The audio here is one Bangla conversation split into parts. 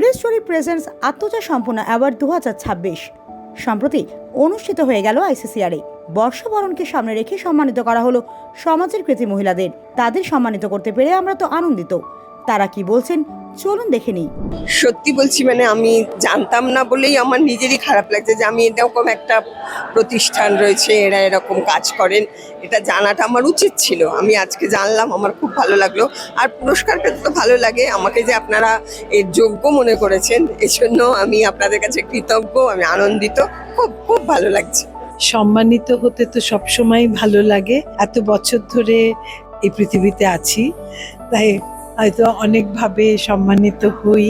টুডে স্টোরি প্রেজেন্টস আত্মজা সম্পূর্ণ অ্যাওয়ার্ড 2026 সম্প্রতি অনুষ্ঠিত হয়ে গেল আইসিসিআরে। বর্ষবরণকে সামনে রেখে সম্মানিত করা হলো সমাজের কৃতি মহিলাদের। তাদের সম্মানিত করতে পেরে আমরা তো আনন্দিত। তারা কি বলছেন চলুন দেখে নিই। সত্যি বলছি, আমি জানতাম না বলেই আমার নিজেরই খারাপ লাগছে যে আমি এরকম একটা প্রতিষ্ঠান রয়েছে, এরা এরকম কাজ করেন, এটা জানাটা আমার উচিত ছিল। আমি আজকে জানলাম, আমার খুব ভালো লাগলো। আর পুরস্কার পেতে তো ভালো লাগে। আমাকে যে আপনারা এর যোগ্য মনে করেছেন, এজন্য আমি আপনাদের কাছে কৃতজ্ঞ, আমি আনন্দিত, খুব খুব ভালো লাগছে। সম্মানিত হতে তো সবসময় ভালো লাগে। এত বছর ধরে এই পৃথিবীতে আছি, তাই হয়তো অনেকভাবে সম্মানিত হই,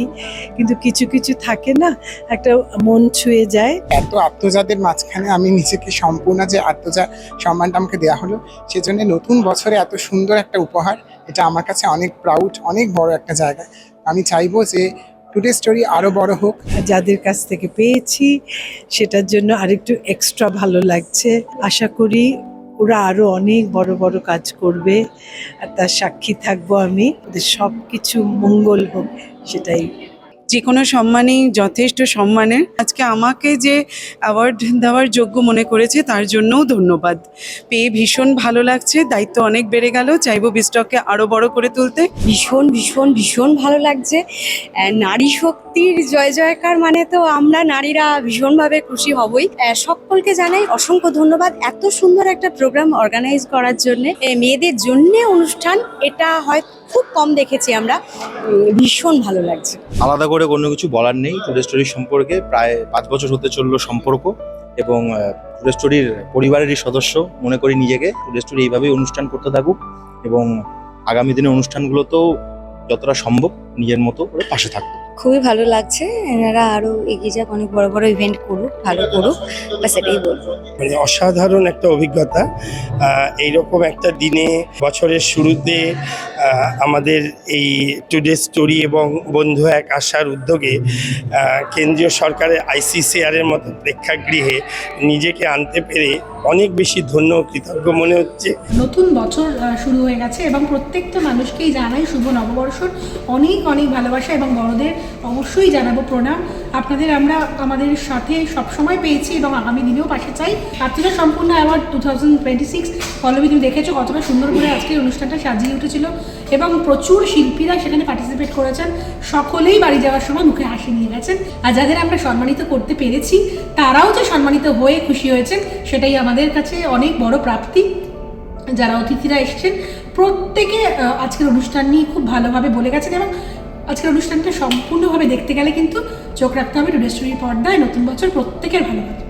কিন্তু কিছু কিছু থাকে না, একটা মন ছুঁয়ে যায়। এত আত্মজাদের মাঝখানে আমি নিজেকে সম্পূর্ণ যে আত্মজা সম্মানটা আমাকে দেওয়া হলো, সেজন্য নতুন বছরে এত সুন্দর একটা উপহার, এটা আমার কাছে অনেক প্রাউড, অনেক বড় একটা জায়গা। আমি চাইবো যে টুডে স্টোরি আরো বড় হোক। যাদের কাছ থেকে পেয়েছি সেটার জন্য আরেকটু এক্সট্রা ভালো লাগছে। আশা করি ওরা আরো অনেক বড় বড় কাজ করবে, আর তার সাক্ষী থাকবো আমি। ওদের সব কিছু মঙ্গল হোক, সেটাই। যে কোনো সম্মানই যথেষ্ট সম্মানের। আজকে আমাকে যে অ্যাওয়ার্ড দেওয়ার যোগ্য মনে করেছে তার জন্যও ধন্যবাদ। পেয়ে ভীষণ ভালো লাগছে, দায়িত্ব অনেক বেড়ে গেল। চাইবো বিস্টককে আরও বড় করে তুলতে। ভীষণ ভীষণ ভীষণ ভালো লাগছে। নারী শক্তির জয় জয়কার, মানে তো আমরা নারীরা ভীষণভাবে খুশি হবই। সকলকে জানাই অসংখ্য ধন্যবাদ এত সুন্দর একটা প্রোগ্রাম অর্গানাইজ করার জন্য। মেয়েদের জন্য অনুষ্ঠান, এটা হয় খুব কম দেখেছি আমরা। ভীষণ ভালো লাগছে। আলাদা করে কোনো কিছু বলার নেই টুডে স্টোরির সম্পর্কে। প্রায় 5 বছর হতে চললো সম্পর্ক, এবং টুডে স্টোরির পরিবারেরই সদস্য মনে করি নিজেকে। টুডে স্টোরি এইভাবেই অনুষ্ঠান করতে থাকুক, এবং আগামী দিনের অনুষ্ঠানগুলোতেও যতটা সম্ভব নিজের মতো করে পাশে থাকবে। খুবই ভালো লাগছে, এনারা আরো এগিয়ে যাক, অনেক বড় বড় ইভেন্ট করুক, ভালো করুক, ব্যাস এটাই বলবো। মানে অসাধারণ একটা অভিজ্ঞতা। এইরকম একটা দিনে, বছরের শুরুতে আমাদের এই টুডে স্টোরি এবং বন্ধু এক আশার উদ্যোগে কেন্দ্রীয় সরকারের আইসিসিআরের মতো প্রেক্ষাগৃহে নিজেকে আনতে পেরে অনেক বেশি ধন্য ও কৃতজ্ঞ মনে হচ্ছে। নতুন বছর শুরু হয়ে গেছে এবং প্রত্যেকটা মানুষকেই জানাই শুভ নববর্ষর অনেক অনেক ভালোবাসা, এবং বড়দের অবশ্যই জানাবো প্রণাম। আপনাদের আমরা আমাদের সাথে সবসময় পেয়েছি এবং আগামী দিনেও পাশে চাই। আত্মজা সম্পূর্ণ অ্যাওয়ার্ড 2026 পল্লবী, তুমি দেখেছো কতটা সুন্দর করে আজকের অনুষ্ঠানটা সাজিয়ে উঠেছিল, এবং প্রচুর শিল্পীরা সেখানে পার্টিসিপেট করেছেন। সকলেই বাড়ি যাওয়ার সময় মুখে হাসি নিয়ে গেছেন। আর যাদের আমরা সম্মানিত করতে পেরেছি তারাও যে সম্মানিত হয়ে খুশি হয়েছেন, সেটাই আমাদের কাছে অনেক বড় প্রাপ্তি। যারা অতিথিরা এসেছেন প্রত্যেকে আজকের অনুষ্ঠান নিয়ে খুব ভালোভাবে বলে গেছেন, এবং আজকের অনুষ্ঠানটা সম্পূর্ণভাবে দেখতে গেলে কিন্তু চোখ রাখতে হবে টুডে স্টোরির পর্দায়। নতুন বছর প্রত্যেকের ভালো হবে।